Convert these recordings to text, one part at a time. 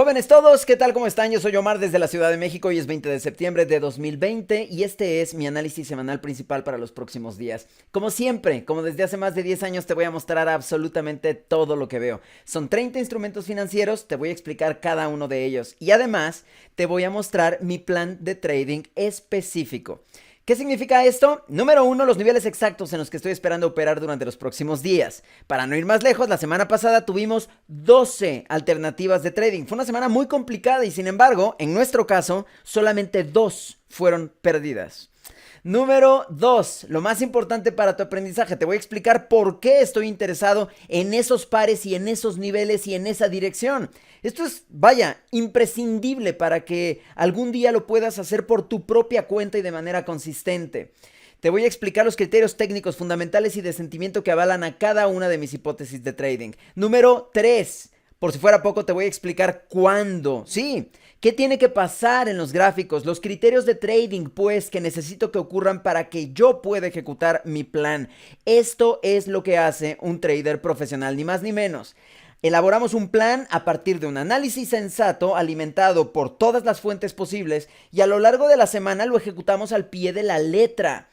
Jóvenes todos, ¿qué tal? ¿Cómo están? Yo soy Omar desde la Ciudad de México. Hoy es 20 de septiembre de 2020 y este es mi análisis semanal principal para los próximos días. Como siempre, como desde hace más de 10 años, te voy a mostrar absolutamente todo lo que veo. Son 30 instrumentos financieros, te voy a explicar cada uno de ellos y además te voy a mostrar mi plan de trading específico. ¿Qué significa esto? Número uno, los niveles exactos en los que estoy esperando operar durante los próximos días. Para no ir más lejos, la semana pasada tuvimos 12 alternativas de trading. Fue una semana muy complicada y sin embargo, en nuestro caso, solamente 2 fueron perdidas. Número 2, lo más importante para tu aprendizaje. Te voy a explicar por qué estoy interesado en esos pares y en esos niveles y en esa dirección. Esto es, vaya, imprescindible para que algún día lo puedas hacer por tu propia cuenta y de manera consistente. Te voy a explicar los criterios técnicos fundamentales y de sentimiento que avalan a cada una de mis hipótesis de trading. Número 3. Por si fuera poco, te voy a explicar cuándo. Sí, qué tiene que pasar en los gráficos, los criterios de trading, pues, que necesito que ocurran para que yo pueda ejecutar mi plan. Esto es lo que hace un trader profesional, ni más ni menos. Elaboramos un plan a partir de un análisis sensato alimentado por todas las fuentes posibles y a lo largo de la semana lo ejecutamos al pie de la letra.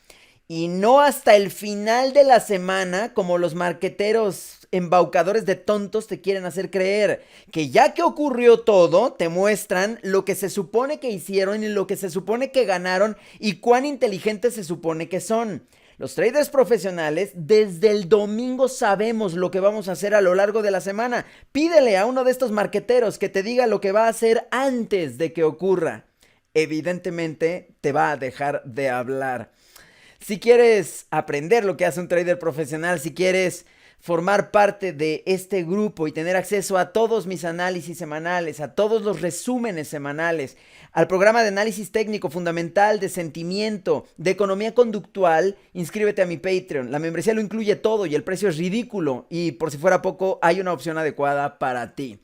Y no hasta el final de la semana, como los marqueteros embaucadores de tontos te quieren hacer creer. Que ya que ocurrió todo, te muestran lo que se supone que hicieron y lo que se supone que ganaron y cuán inteligentes se supone que son. Los traders profesionales desde el domingo sabemos lo que vamos a hacer a lo largo de la semana. Pídele a uno de estos marqueteros que te diga lo que va a hacer antes de que ocurra. Evidentemente te va a dejar de hablar. Si quieres aprender lo que hace un trader profesional, si quieres formar parte de este grupo y tener acceso a todos mis análisis semanales, a todos los resúmenes semanales, al programa de análisis técnico fundamental, de sentimiento, de economía conductual, inscríbete a mi Patreon. La membresía lo incluye todo y el precio es ridículo y por si fuera poco hay una opción adecuada para ti.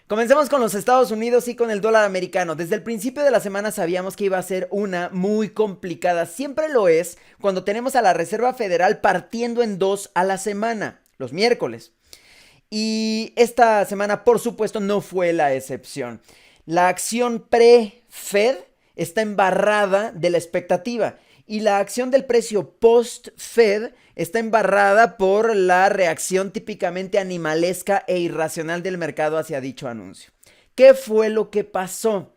Comencemos con los Estados Unidos y con el dólar americano. Desde el principio de la semana sabíamos que iba a ser una muy complicada. Siempre lo es cuando tenemos a la Reserva Federal partiendo en dos a la semana, los miércoles. Y esta semana, por supuesto, no fue la excepción. La acción pre-Fed está embarrada de la expectativa y la acción del precio post-Fed está embarrada por la reacción típicamente animalesca e irracional del mercado hacia dicho anuncio. ¿Qué fue lo que pasó?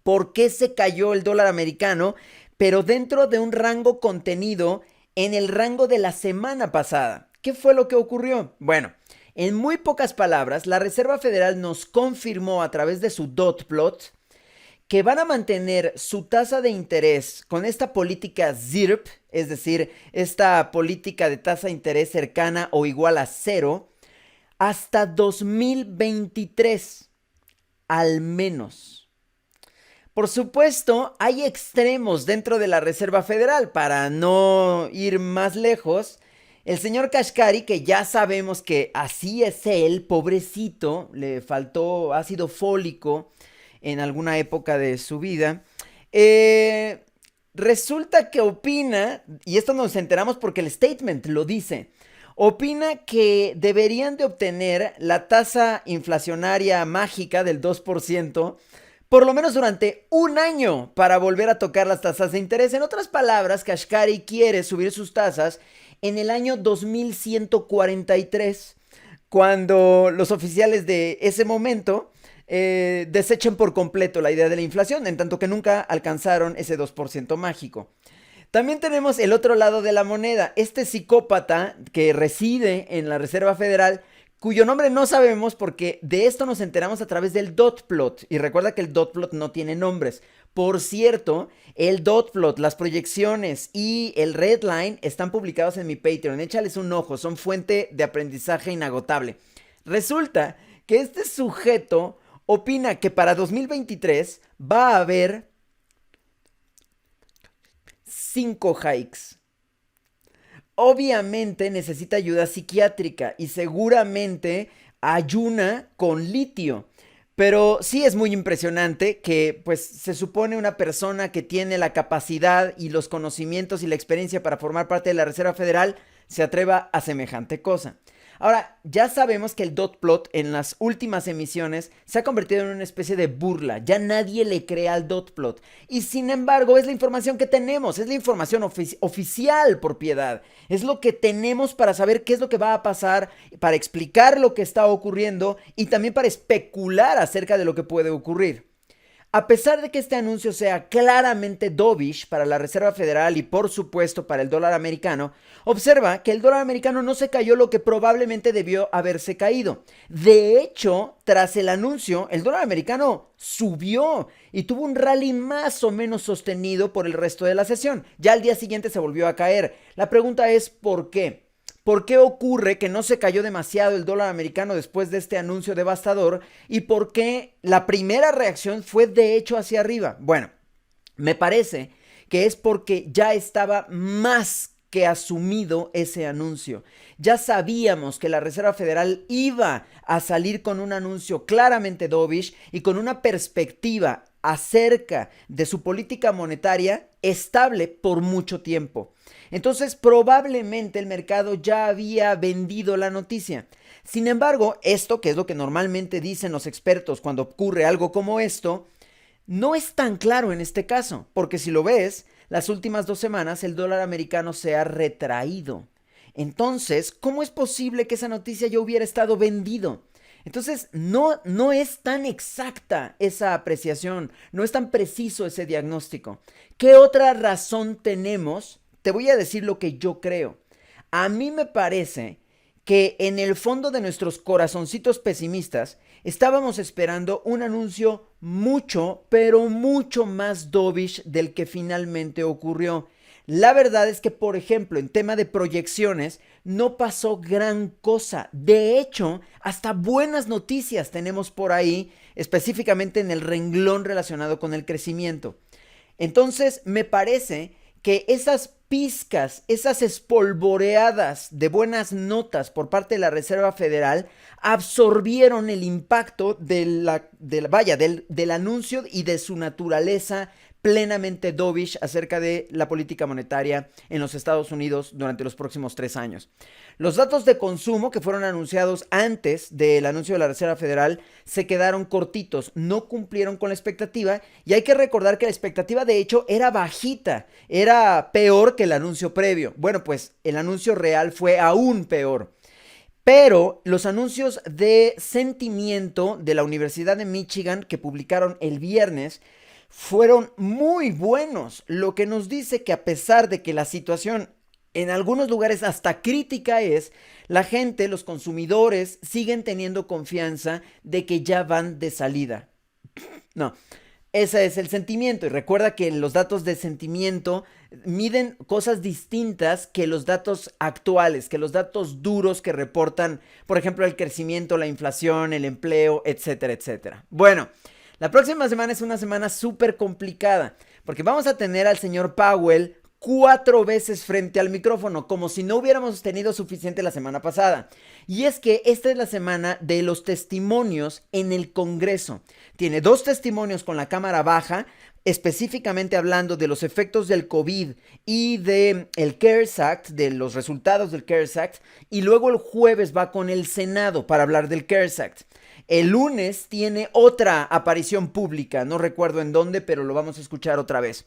¿Por qué se cayó el dólar americano, pero dentro de un rango contenido en el rango de la semana pasada? ¿Qué fue lo que ocurrió? Bueno, en muy pocas palabras, la Reserva Federal nos confirmó a través de su dot plot que van a mantener su tasa de interés con esta política ZIRP, es decir, esta política de tasa de interés cercana o igual a cero, hasta 2023, al menos. Por supuesto, hay extremos dentro de la Reserva Federal. Para no ir más lejos, el señor Kashkari, que ya sabemos que así es él, pobrecito, le faltó ácido fólico en alguna época de su vida, resulta que opina, y esto nos enteramos porque el statement lo dice, opina que deberían de obtener la tasa inflacionaria mágica del 2%, por lo menos durante un año, para volver a tocar las tasas de interés. En otras palabras, Kashkari quiere subir sus tasas en el año 2143, cuando los oficiales de ese momento desechen por completo la idea de la inflación, en tanto que nunca alcanzaron ese 2% mágico. También tenemos el otro lado de la moneda, este psicópata que reside en la Reserva Federal, cuyo nombre no sabemos porque de esto nos enteramos a través del dot plot. Y recuerda que el dot plot no tiene nombres. Por cierto, el dot plot, las proyecciones y el red line están publicados en mi Patreon. Échales un ojo, son fuente de aprendizaje inagotable. Resulta que este sujeto opina que para 2023 va a haber 5 hikes. Obviamente necesita ayuda psiquiátrica y seguramente ayuna con litio. Pero sí es muy impresionante que pues se supone una persona que tiene la capacidad y los conocimientos y la experiencia para formar parte de la Reserva Federal se atreva a semejante cosa. Ahora, ya sabemos que el dot plot en las últimas emisiones se ha convertido en una especie de burla. Ya nadie le cree al dot plot. Y sin embargo, es la información que tenemos. Es la información oficial, por piedad. Es lo que tenemos para saber qué es lo que va a pasar, para explicar lo que está ocurriendo y también para especular acerca de lo que puede ocurrir. A pesar de que este anuncio sea claramente dovish para la Reserva Federal y por supuesto para el dólar americano, observa que el dólar americano no se cayó lo que probablemente debió haberse caído. De hecho, tras el anuncio, el dólar americano subió y tuvo un rally más o menos sostenido por el resto de la sesión. Ya al día siguiente se volvió a caer. La pregunta es ¿por qué? ¿Por qué ocurre que no se cayó demasiado el dólar americano después de este anuncio devastador? ¿Y por qué la primera reacción fue de hecho hacia arriba? Bueno, me parece que es porque ya estaba más que asumido ese anuncio. Ya sabíamos que la Reserva Federal iba a salir con un anuncio claramente dovish y con una perspectiva acerca de su política monetaria estable por mucho tiempo. Entonces probablemente el mercado ya había vendido la noticia. Sin embargo, esto, que es lo que normalmente dicen los expertos cuando ocurre algo como esto, no es tan claro en este caso, porque si lo ves, las últimas 2 semanas el dólar americano se ha retraído. Entonces, ¿cómo es posible que esa noticia ya hubiera estado vendido? Entonces, no es tan exacta esa apreciación, no es tan preciso ese diagnóstico. ¿Qué otra razón tenemos? Te voy a decir lo que yo creo. A mí me parece que en el fondo de nuestros corazoncitos pesimistas estábamos esperando un anuncio mucho, pero mucho más dovish del que finalmente ocurrió. La verdad es que, por ejemplo, en tema de proyecciones, no pasó gran cosa. De hecho, hasta buenas noticias tenemos por ahí, específicamente en el renglón relacionado con el crecimiento. Entonces, me parece que esas pizcas, esas espolvoreadas de buenas notas por parte de la Reserva Federal absorbieron el impacto del anuncio y de su naturaleza plenamente dovish acerca de la política monetaria en los Estados Unidos durante los próximos 3 años. Los datos de consumo que fueron anunciados antes del anuncio de la Reserva Federal se quedaron cortitos, no cumplieron con la expectativa y hay que recordar que la expectativa de hecho era bajita, era peor que el anuncio previo. Bueno, pues el anuncio real fue aún peor. Pero los anuncios de sentimiento de la Universidad de Michigan que publicaron el viernes fueron muy buenos, lo que nos dice que a pesar de que la situación en algunos lugares hasta crítica es, la gente, los consumidores, siguen teniendo confianza de que ya van de salida. No, ese es el sentimiento y recuerda que los datos de sentimiento miden cosas distintas que los datos actuales, que los datos duros que reportan, por ejemplo, el crecimiento, la inflación, el empleo, etcétera, etcétera. Bueno, la próxima semana es una semana súper complicada porque vamos a tener al señor Powell 4 veces frente al micrófono, como si no hubiéramos tenido suficiente la semana pasada. Y es que esta es la semana de los testimonios en el Congreso. Tiene 2 testimonios con la Cámara Baja, específicamente hablando de los efectos del COVID y del CARES Act, de los resultados del CARES Act, y luego el jueves va con el Senado para hablar del CARES Act. El lunes tiene otra aparición pública, no recuerdo en dónde, pero lo vamos a escuchar otra vez.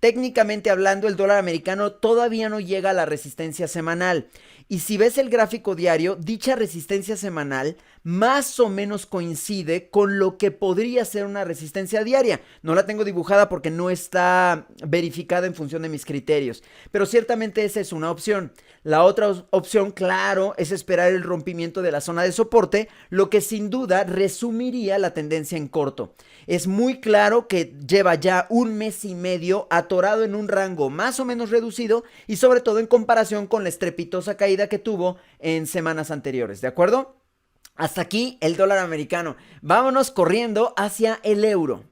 Técnicamente hablando, el dólar americano todavía no llega a la resistencia semanal. Y si ves el gráfico diario, dicha resistencia semanal más o menos coincide con lo que podría ser una resistencia diaria. No la tengo dibujada porque no está verificada en función de mis criterios, pero ciertamente esa es una opción. La otra opción, claro, es esperar el rompimiento de la zona de soporte, lo que sin duda resumiría la tendencia en corto. Es muy claro que lleva ya 1 mes y medio atorado en un rango más o menos reducido y sobre todo en comparación con la estrepitosa caída que tuvo en semanas anteriores, ¿de acuerdo? Hasta aquí el dólar americano. Vámonos corriendo hacia el euro.